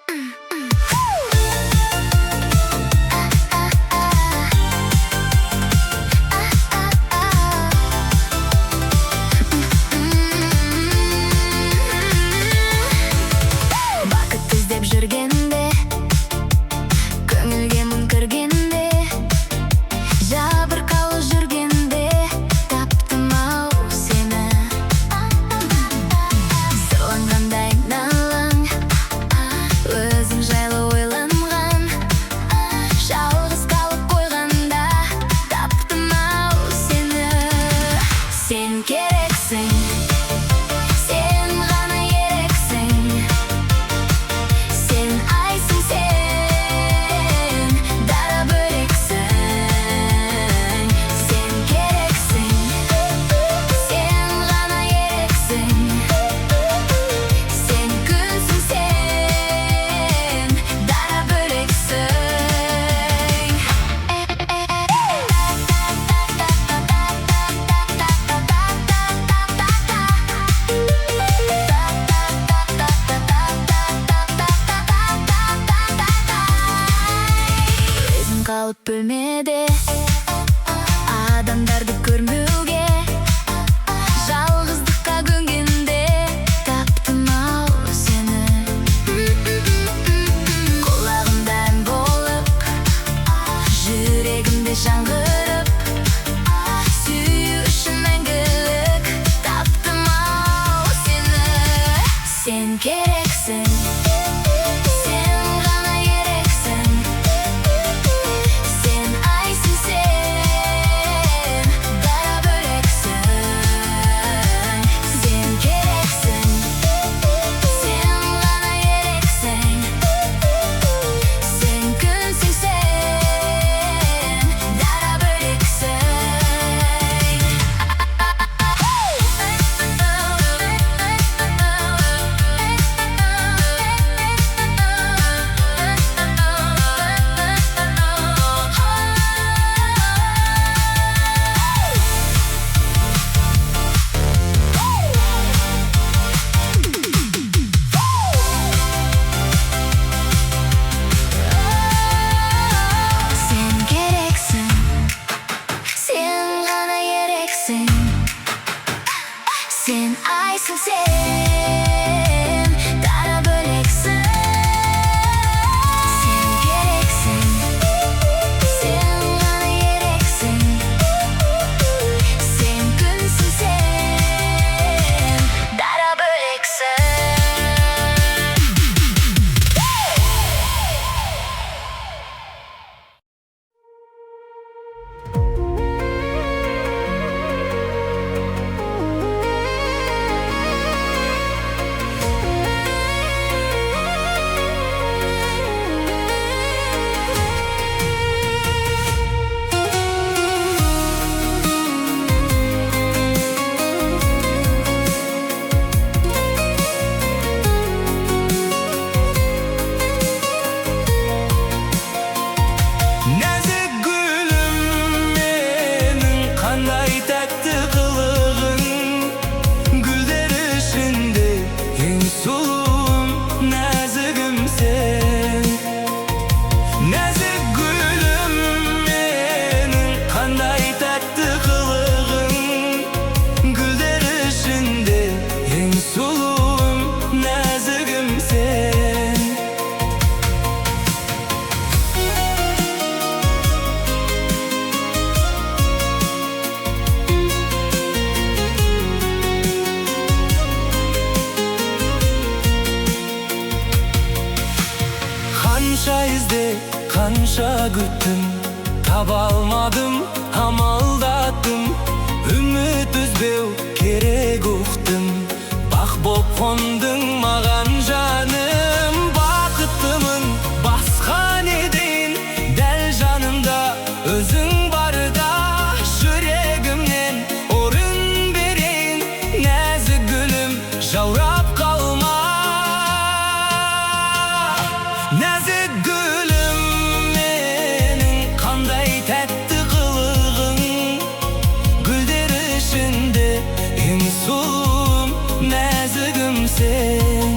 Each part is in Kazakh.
Бақыт іздеп жүргенде, көңілге мұң кіргенде, жабырқаулы жүргенде, таптым ау сені. Сылаңғандай налаң, өзің жайлы ойланған, жалғыз қалып қойғанда, таптым ау сені. Сен керексің, сен ғана ерексің, сен айсың, сен дара бөлексің. Сен керексің, сен ғана ерексің, сен күнсің, сен дара бөлексің. Өзің қалып бөлмеде, адамдарды көрмеуге, жалғыздыққа көнгенде, таптым ау сені. Құлағымда ән болып, жүрегімде жаңғырып, сүю үшін мәңгілік, таптым ау сені. Сен керексің, сен ғана ерексің, сен айсың, сен дара бөлексің. Сен керексің, сен ғана ерексің, сен күнсің, сен дара бөлексің. Сен керексің, сен ғана ерексің, сен айсың, сен дара бөлексің. Сен керексің, сен ғана ерексің, сен күнсің, сен дара бөлексің. Нәзік гүлім менің, қандай тәтті қылығың, гүлдер ішінде ең сұлуым, нәзігім сен. Нәзік гүлім менің, қандай тәтті қылығың, гүлдер ішінде ең сұлуым, нәзігім сен. Қанша ізде, қанша күттім, таба алмадым, амалдаттым, үміт үзбеу керек ұқтым. Бақ боп қондың маған жаным, бақыттымын, басқа не дейін, дәл жанымда өзің барда, жүрегімнен орын берейін, нәзік гүлім, жаурап қалма. Нәзік гүлім менің, қандай тәтті қылығың, гүлдер ішінде ең сұлуым, нәзігім сен.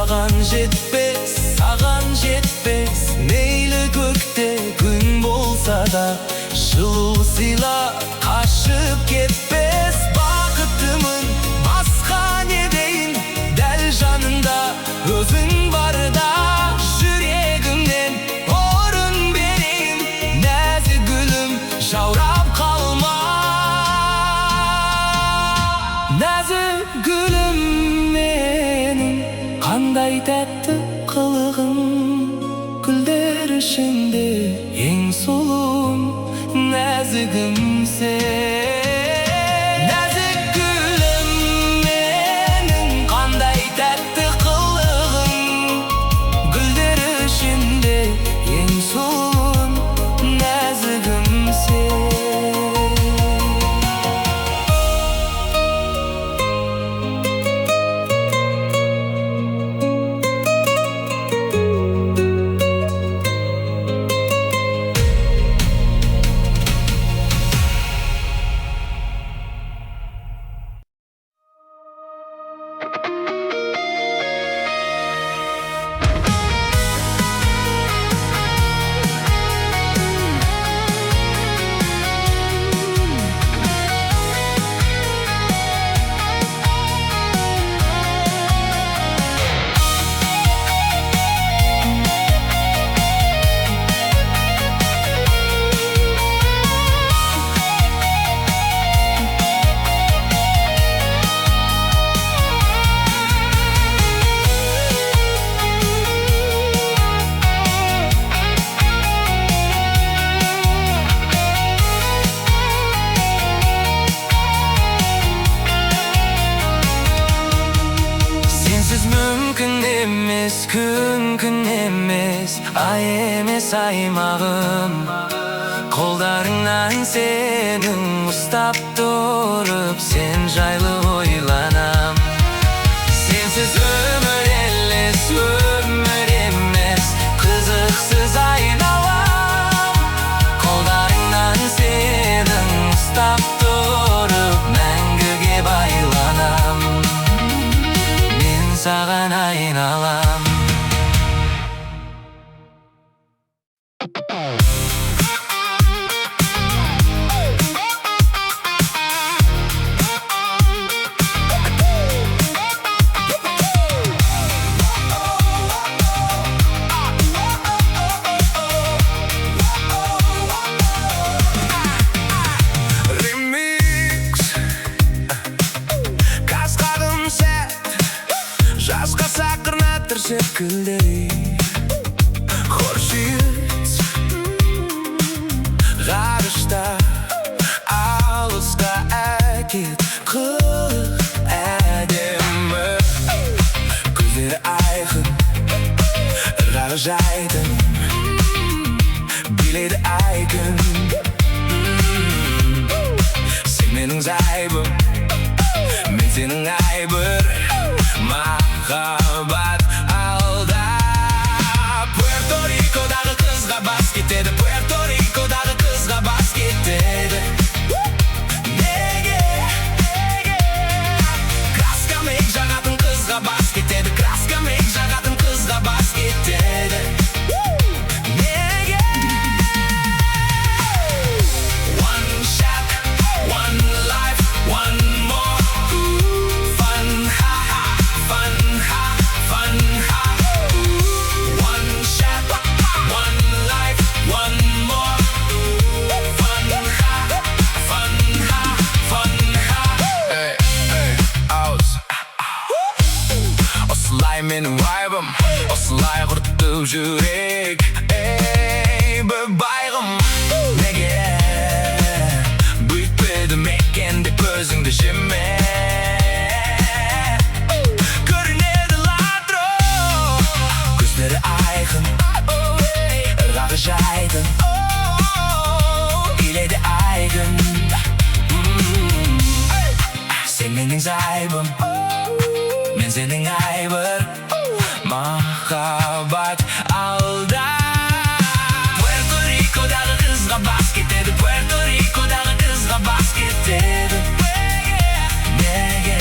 Саған жетпес, саған жетпес. Мейлі көкте күн болса да, жылу сыйла, қашып кетпес. Бақытымын басқа не дейін, дәл жанында өзің барда. Жүрегімнен орын берейін, нәзік гүлім жаурап қалма. Нәзік гүлім менің, қандай тәтті қылығың. Гүлдер ішінде ең сұлуым, нәзігім сен. Нәзік гүлім менің, қандай тәтті қылығың. Гүлдер ішінде ең сұлуым, нәзігім сен. Күн емес, ай емес аймағым. Қолдарыңнан сенің ұстап тұрып, сен жайлы ойланам. Сенсіз өмір елес, өмір емес, қызықсыз айналам. Қолдарыңнан сенің ұстап тұрып, мәңгіге байланам. Мен саған айналам. Жазға сақырнатыр секілдей Хоршиыз ғарышта алысқа әкет қылық әдемі Көздері айқын ғарыжайдың билейді айкын Сен менің зайбым, мен сенің айбыр Махаббат алда Пуэрто-Рикодағы қызға бас кетеді Пуэрто-Рикодағы қызға бас кетеді Неге Краскамек жағатын қызға бас кетеді Краскамек жағатын қызға бас кетеді Неге One shot, one life, one more Fun, ha-ha, fun One shot, one life, one more Fun, Hey, hey, aus Осылай менің вайбым Осылай құртып жүрек Эй, бір байғым Неге Бүйтпеді мекен деп өзіңді жеме Жайдың иледі айгын Сен менің зайбым, мен сенің айбыр Махаббат алда Пуэрто-Рикодағы қызға бас кетеді Пуэрто-Рикодағы қызға бас кетеді Неге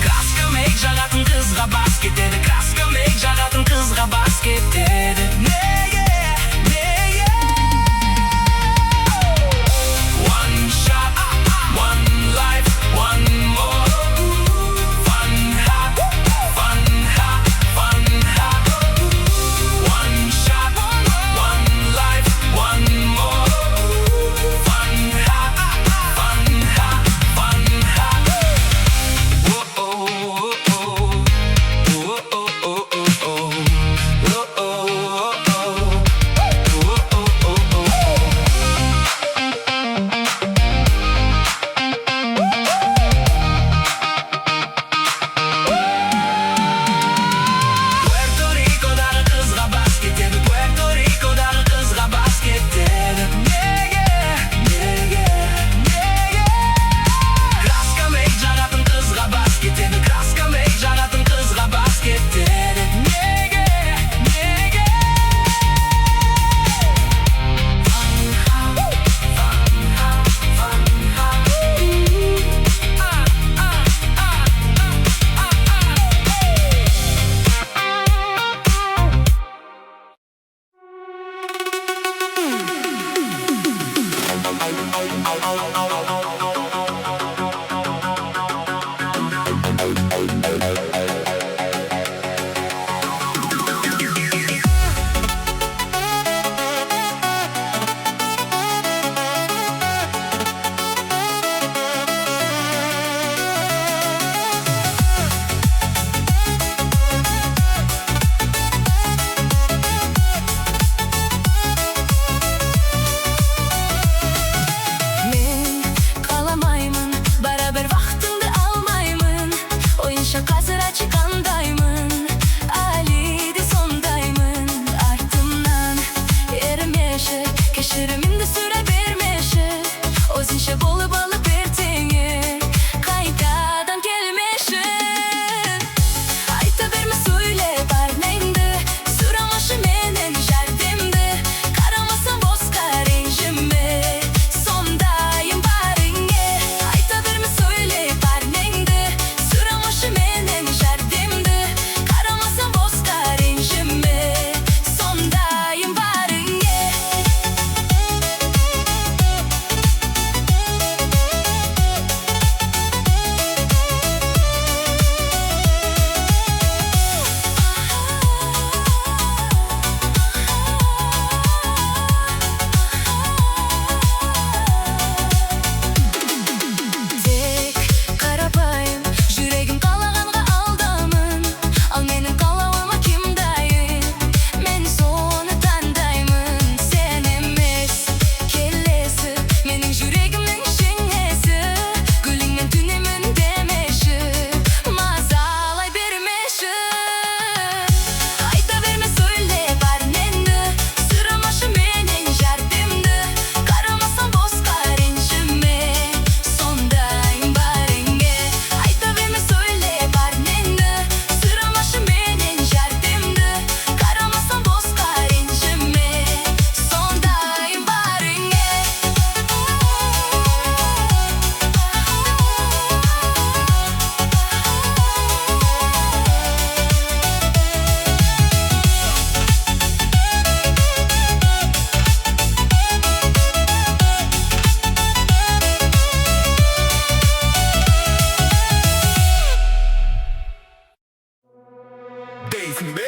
Краскамек жағатын қыз kızga basket dedi. Kraska make jagatın kızga basket dedi. Neye, neye? One shot, one life, one more. Fun ha, fun ha, fun ha. One shot, one life, one more. Fun ha, fun ha, fun ha. Oh oh oh oh, oh oh oh oh oh, oh oh oh oh, oh oh oh oh. Puerto Rico'dağı kızga basket dedi. Puerto Rico'dağı kızga basket dedi. Neye, neye, neye? Kraska make jagatın kızga basket dedi. Kraska make jagatın kızga basket dedi. Neye, neye? Fun ha, fun ha, fun ha. Men kalamayman, baraber vaxtыңды almayman. Oyunша қазір açıkandayman. Ali de sondayman. Артымнан ермеші, кешірімімді сүре бермеші. Өзінше болып алып ертеңе қайтадан келмеші. Айта берме, söyle barneydi. Süramaşı menen jardimdi. Karamasan bozka renjime. Sondayım barınge. Ayta verme, söyle barneydi. Süramaşı menen jardimdi. Karamasan bozka renjime. Sondayım barınge. Тек қарапайым, жүрегім қалағанға алдамын. Ал менің қалауыма кім дайын? Мен соны таңдаймын. Сен емес келесі, менің жүрегімнің жеңесі. Гүліңмен түнемін демеші, мазалай бермеші. Айта берме, söyle barneydi. Süramaşı menen jardimdi. Karamazsan bozka renjime. Sondayım barınge. Ayta verme, söyle barneydi. Süramaşı menen jardimdi. Karamazsan bozka renjime. Sondayım barınge. Değilsin be.